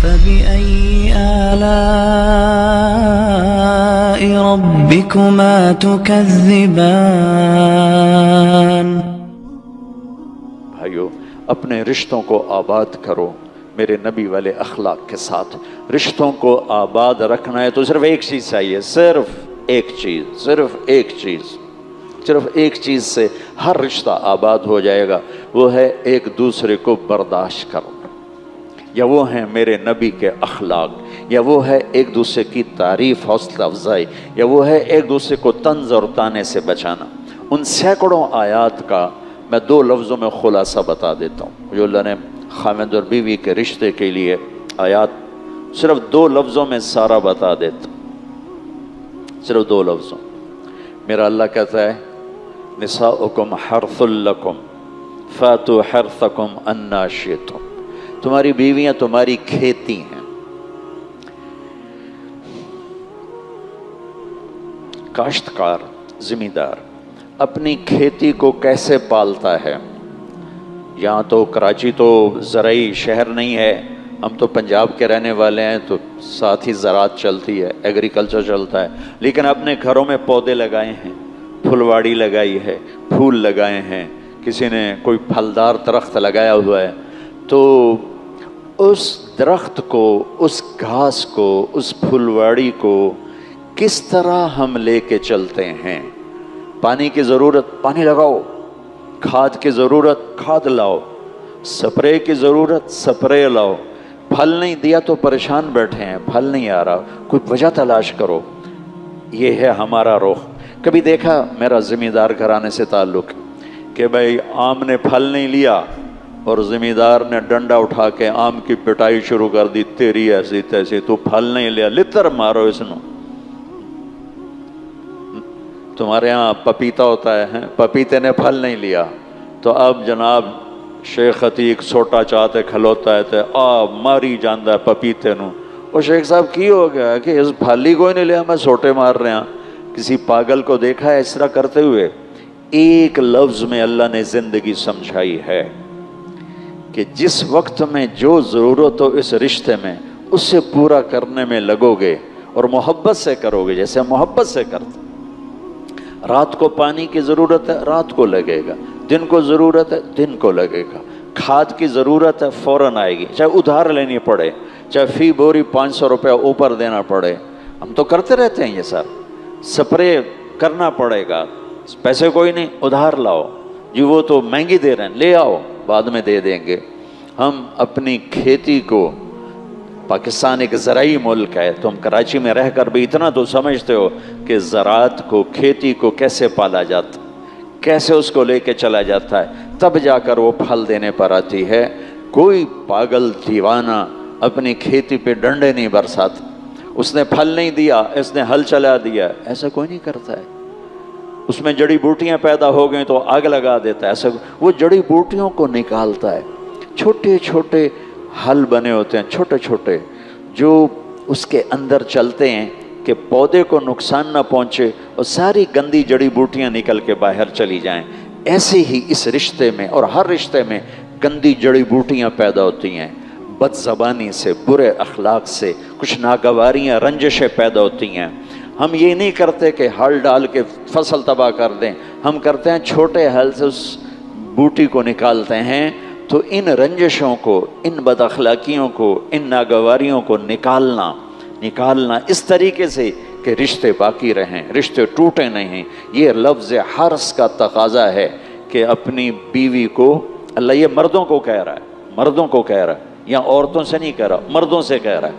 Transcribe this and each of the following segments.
فبأي آلاء ربكما تكذبان۔ بھائیو، اپنے رشتوں کو آباد کرو میرے نبی والے اخلاق کے ساتھ۔ رشتوں کو آباد رکھنا ہے تو صرف ایک چیز چاہیے، صرف ایک چیز سے ہر رشتہ آباد ہو جائے گا، وہ ہے ایک دوسرے کو برداشت کرنا، یا وہ ہیں میرے نبی کے اخلاق، یا وہ ہے ایک دوسرے کی تعریف، حوصلہ افزائی، یا وہ ہے ایک دوسرے کو طنز اور طعنے سے بچانا۔ ان سینکڑوں آیات کا میں 2 لفظوں میں خلاصہ بتا دیتا ہوں جو اللہ نے خاوند اور بیوی کے رشتے کے لیے آیات، صرف 2 لفظوں میں سارا بتا دیتا ہوں، صرف 2 لفظوں۔ میرا اللہ کہتا ہے نساؤکم حرث لکم فاتوا حرثکم انا شئتم، تمہاری بیویاں تمہاری کھیتی ہیں۔ کاشتکار، زمیندار اپنی کھیتی کو کیسے پالتا ہے؟ یہاں تو کراچی تو زرعی شہر نہیں ہے، ہم تو پنجاب کے رہنے والے ہیں، تو ساتھ ہی زراعت چلتی ہے، ایگریکلچر چلتا ہے، لیکن اپنے گھروں میں پودے لگائے ہیں، پھلواڑی لگائی ہے، پھول لگائے ہیں، کسی نے کوئی پھلدار درخت لگایا ہوا ہے، تو اس درخت کو، اس گھاس کو، اس پھلواڑی کو کس طرح ہم لے کے چلتے ہیں؟ پانی کی ضرورت پانی لگاؤ، کھاد کی ضرورت کھاد لاؤ، سپرے کی ضرورت سپرے لاؤ۔ پھل نہیں دیا تو پریشان بیٹھے ہیں، پھل نہیں آ رہا، کوئی وجہ تلاش کرو۔ یہ ہے ہمارا رخ۔ کبھی دیکھا، میرا زمیندار گھرانے سے تعلق کہ بھائی آم نے پھل نہیں لیا اور زمیندار نے ڈنڈا اٹھا کے آم کی پٹائی شروع کر دی، تیری ایسی تیسی، تو پھل نہیں لیا، لتر مارو اس نو۔ تمہارے ہاں پپیتا ہوتا ہے، پپیتے نے پھل نہیں لیا تو اب جناب شیخ عتیق سوٹا چاہتے کھلوتا ہے تے ماری جاندہ ہے پپیتے نو۔ وہ شیخ صاحب کی ہو گیا کہ اس پھل ہی کوئی نہیں لیا، میں سوٹے مار رہے ہیں۔ کسی پاگل کو دیکھا ہے اس طرح کرتے ہوئے؟ ایک لفظ میں اللہ نے زندگی سمجھائی ہے کہ جس وقت میں جو ضرورت ہو اس رشتے میں، اس سے پورا کرنے میں لگو گے اور محبت سے کرو گے، جیسے محبت سے کرتے۔ رات کو پانی کی ضرورت ہے، رات کو لگے گا، دن کو ضرورت ہے، دن کو لگے گا، کھاد کی ضرورت ہے، فوراً آئے گی، چاہے ادھار لینی پڑے، چاہے فی بوری 500 روپے اوپر دینا پڑے، ہم تو کرتے رہتے ہیں یہ سب۔ سپرے کرنا پڑے گا، پیسے کوئی نہیں، ادھار لاؤ، جی وہ تو مہنگی دے رہے ہیں، لے آؤ بعد میں دے دیں گے۔ ہم اپنی کھیتی کو، پاکستان ایک زرعی ملک ہے، تم کراچی میں رہ کر بھی اتنا تو سمجھتے ہو کہ زراعت کو، کھیتی کو کیسے پالا جاتا، کیسے اس کو لے کے چلا جاتا ہے، تب جا کر وہ پھل دینے پر آتی ہے۔ کوئی پاگل دیوانہ اپنی کھیتی پہ ڈنڈے نہیں برساتا، اس نے پھل نہیں دیا، اس نے ہل چلا دیا، ایسا کوئی نہیں کرتا ہے۔ اس میں جڑی بوٹیاں پیدا ہو گئیں تو آگ لگا دیتا ہے، ایسا وہ جڑی بوٹیوں کو نکالتا ہے۔ چھوٹے چھوٹے حل بنے ہوتے ہیں، چھوٹے چھوٹے، جو اس کے اندر چلتے ہیں کہ پودے کو نقصان نہ پہنچے اور ساری گندی جڑی بوٹیاں نکل کے باہر چلی جائیں۔ ایسے ہی اس رشتے میں اور ہر رشتے میں گندی جڑی بوٹیاں پیدا ہوتی ہیں، بد زبانی سے، برے اخلاق سے، کچھ ناگواریاں، رنجشیں پیدا ہوتی ہیں۔ ہم یہ نہیں کرتے کہ ہل ڈال کے فصل تباہ کر دیں، ہم کرتے ہیں چھوٹے ہل سے اس بوٹی کو نکالتے ہیں۔ تو ان رنجشوں کو، ان بد اخلاقیوں کو، ان ناگواریوں کو نکالنا اس طریقے سے کہ رشتے باقی رہیں، رشتے ٹوٹے نہیں۔ یہ لفظ حرص کا تقاضا ہے کہ اپنی بیوی کو، اللہ یہ مردوں کو کہہ رہا ہے، مردوں کو کہہ رہا ہے، یہاں عورتوں سے نہیں کہہ رہا، مردوں سے کہہ رہا ہے،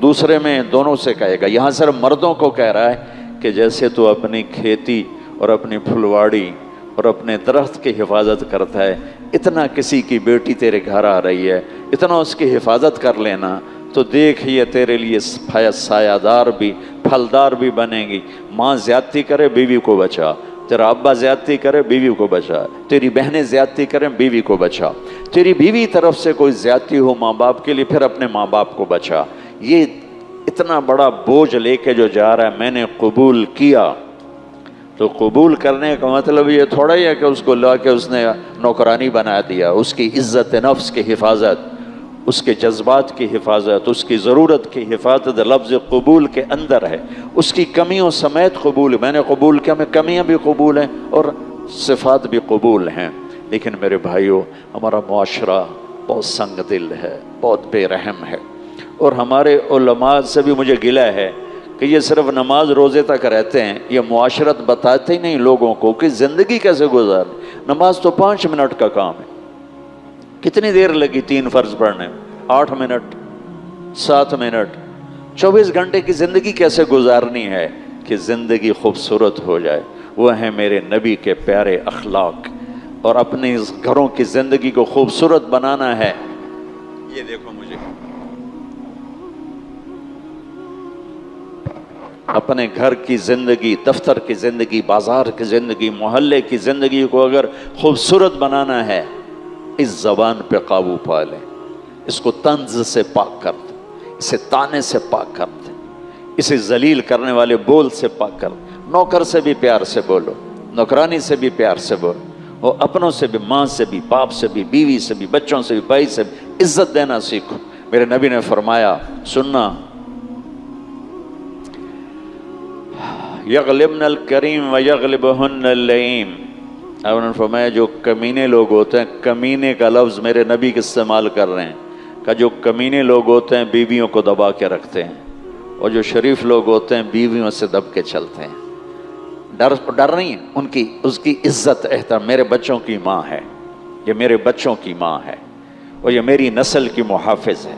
دوسرے میں دونوں سے کہے گا، یہاں صرف مردوں کو کہہ رہا ہے کہ جیسے تو اپنی کھیتی اور اپنی پھلواڑی اور اپنے درخت کی حفاظت کرتا ہے، اتنا کسی کی بیٹی تیرے گھر آ رہی ہے، اتنا اس کی حفاظت کر لینا تو دیکھ یہ تیرے لیے سایہ دار بھی، پھلدار بھی بنے گی۔ ماں زیادتی کرے بیوی کو بچا، تیرا ابا زیادتی کرے بیوی کو بچا، تیری بہنیں زیادتی کریں بیوی کو بچا، تیری بیوی طرف سے کوئی زیادتی ہو ماں باپ کے لیے پھر اپنے ماں باپ کو بچا۔ یہ اتنا بڑا بوجھ لے کے جو جا رہا ہے، میں نے قبول کیا، تو قبول کرنے کا مطلب یہ تھوڑا ہی ہے کہ اس کو لا کے اس نے نوکرانی بنا دیا۔ اس کی عزت نفس کی حفاظت، اس کے جذبات کی حفاظت، اس کی ضرورت کی حفاظت لفظ قبول کے اندر ہے، اس کی کمیوں سمیت قبول، میں نے قبول کیا، میں کمیاں بھی قبول ہیں اور صفات بھی قبول ہیں۔ لیکن میرے بھائیوں، ہمارا معاشرہ بہت سنگ دل ہے، بہت بے رحم ہے، اور ہمارے علماء سے بھی مجھے گلہ ہے کہ یہ صرف نماز روزے تک رہتے ہیں، یہ معاشرت بتاتے ہی نہیں لوگوں کو کہ زندگی کیسے گزار۔ نماز تو 5 منٹ کا کام ہے، کتنی دیر لگی 3 فرض پڑھنے میں؟ 8 منٹ، 7 منٹ۔ 24 گھنٹے کی زندگی کیسے گزارنی ہے کہ زندگی خوبصورت ہو جائے؟ وہ ہیں میرے نبی کے پیارے اخلاق، اور اپنے گھروں کی زندگی کو خوبصورت بنانا ہے۔ یہ دیکھو مجھے اپنے گھر کی زندگی، دفتر کی زندگی، بازار کی زندگی، محلے کی زندگی کو اگر خوبصورت بنانا ہے، اس زبان پہ قابو پا لیں، اس کو طنز سے پاک کر دیں، اسے طعنے سے پاک کر دیں، اسے ذلیل کرنے والے بول سے پاک کر دیں۔ نوکر سے بھی پیار سے بولو، نوکرانی سے بھی پیار سے بولو، اور اپنوں سے بھی، ماں سے بھی، باپ سے بھی، بیوی سے بھی، بچوں سے بھی، بھائی سے بھی عزت دینا سیکھو۔ میرے نبی نے فرمایا، سننا، یغلبن الکریم ویغلبہن اللئیم، آپ نے فرمایا جو کمینے لوگ ہوتے ہیں، کمینے کا لفظ میرے نبی کے استعمال کر رہے ہیں کہ جو کمینے لوگ ہوتے ہیں بیویوں کو دبا کے رکھتے ہیں، اور جو شریف لوگ ہوتے ہیں بیویوں سے دب کے چلتے ہیں۔ ڈر نہیں ہے، اس کی عزت احترام۔ میرے بچوں کی ماں ہے، یہ میرے بچوں کی ماں ہے، اور یہ میری نسل کی محافظ ہے،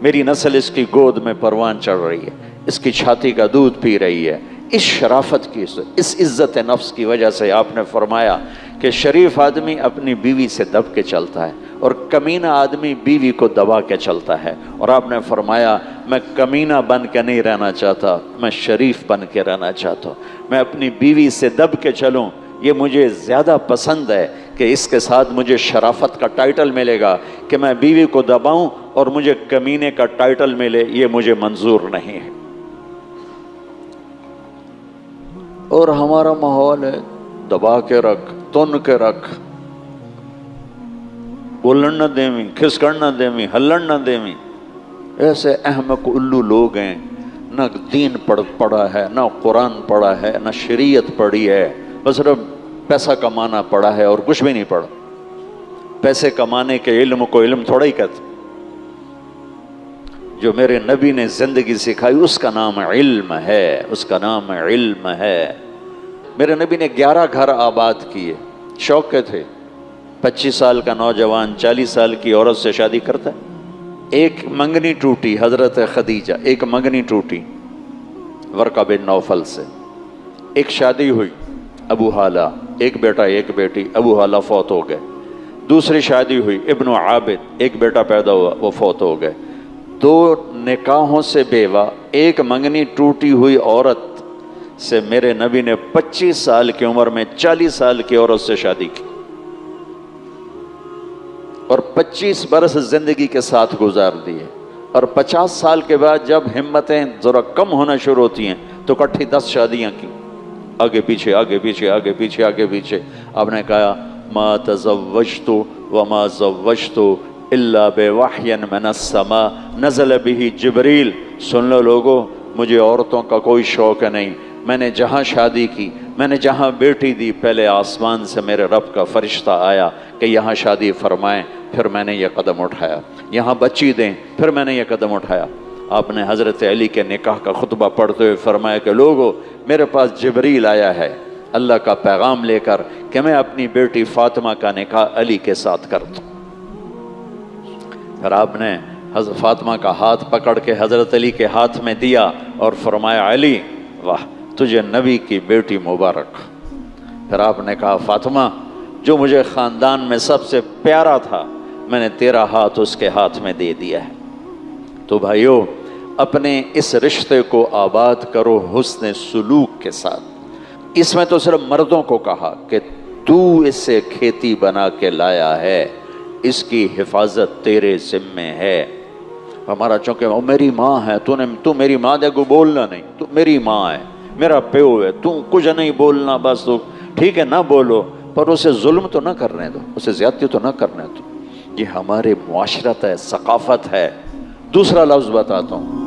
میری نسل اس کی گود میں پروان چڑھ رہی ہے، اس کی چھاتی کا دودھ پی رہی ہے۔ اس شرافت کی، اس عزت نفس کی وجہ سے آپ نے فرمایا کہ شریف آدمی اپنی بیوی سے دب کے چلتا ہے، اور کمینہ آدمی بیوی کو دبا کے چلتا ہے۔ اور آپ نے فرمایا میں کمینہ بن کے نہیں رہنا چاہتا، میں شریف بن کے رہنا چاہتا ہوں، میں اپنی بیوی سے دب کے چلوں۔ یہ مجھے زیادہ پسند ہے کہ اس کے ساتھ مجھے شرافت کا ٹائٹل ملے گا، کہ میں بیوی کو دباؤں اور مجھے کمینے کا ٹائٹل ملے، یہ مجھے منظور نہیں ہے۔ اور ہمارا ماحول ہے دبا کے رکھ، تن کے رکھ، بولن نہ دیویں، کھسکن نہ دیویں، ہلن نہ دیویں۔ ایسے احمق الو لوگ ہیں، نہ دین پڑھا ہے، نہ قرآن پڑھا ہے، نہ شریعت پڑھی ہے، بس صرف پیسہ کمانا پڑا ہے اور کچھ بھی نہیں پڑھا۔ پیسے کمانے کے علم کو علم تھوڑا ہی کہتے، جو میرے نبی نے زندگی سکھائی اس کا نام علم ہے، اس کا نام علم ہے۔ میرے نبی نے 11 گھر آباد کیے، شوق کے تھے۔ 25 سال کا نوجوان 40 سال کی عورت سے شادی کرتا ہے۔ ایک منگنی ٹوٹی حضرت خدیجہ، ایک منگنی ٹوٹی ورقہ بن نوفل سے۔ ایک شادی ہوئی ابو حالہ، ایک بیٹا ایک بیٹی، ابو حالہ فوت ہو گئے۔ دوسری شادی ہوئی ابن عابد، ایک بیٹا پیدا ہوا، وہ فوت ہو گئے۔ 2 نکاحوں سے بیوہ، ایک منگنی ٹوٹی ہوئی عورت سے میرے نبی نے 25 سال کی عمر میں 40 سال کی عورت سے شادی کی، اور 25 برس زندگی کے ساتھ گزار دیے۔ اور 50 سال کے بعد جب ہمتیں ذرا کم ہونا شروع ہوتی ہیں تو اکٹھی 10 شادیاں کی، آگے پیچھے آگے پیچھے آگے پیچھے آگے پیچھے۔ آپ نے کہا ما تزوجت وما زوجت الا بوحی من السماء نزل به جبریل۔ سن لو لوگو، مجھے عورتوں کا کوئی شوق نہیں، میں نے جہاں شادی کی، میں نے جہاں بیٹی دی، پہلے آسمان سے میرے رب کا فرشتہ آیا کہ یہاں شادی فرمائیں، پھر میں نے یہ قدم اٹھایا، یہاں بچی دیں، پھر میں نے یہ قدم اٹھایا۔ آپ نے حضرت علی کے نکاح کا خطبہ پڑھتے ہوئے فرمایا کہ لوگو، میرے پاس جبریل آیا ہے اللہ کا پیغام لے کر کہ میں اپنی بیٹی فاطمہ کا نکاح علی کے ساتھ کر دوں۔ پھر آپ نے حضرت فاطمہ کا ہاتھ پکڑ کے حضرت علی کے ہاتھ میں دیا اور فرمایا علی واہ تجھے نبی کی بیٹی مبارک۔ پھر آپ نے کہا فاطمہ، جو مجھے خاندان میں سب سے پیارا تھا، میں نے تیرا ہاتھ اس کے ہاتھ میں دے دیا ہے۔ تو بھائیو، اپنے اس رشتے کو آباد کرو حسن سلوک کے ساتھ۔ اس میں تو صرف مردوں کو کہا کہ تو اسے کھیتی بنا کے لایا ہے، اس کی حفاظت تیرے ذمے ہے۔ ہمارا چونکہ وہ میری ماں ہے، تو میری ماں دے کو بولنا نہیں، تو میری ماں ہے، میرا پیو ہے، تو کچھ نہیں بولنا، بس تو ٹھیک ہے نہ بولو، پر اسے ظلم تو نہ کرنے دو، اسے زیادتی تو نہ کرنے دو۔ یہ ہمارے معاشرت ہے، ثقافت ہے۔ دوسرا لفظ بتاتا ہوں،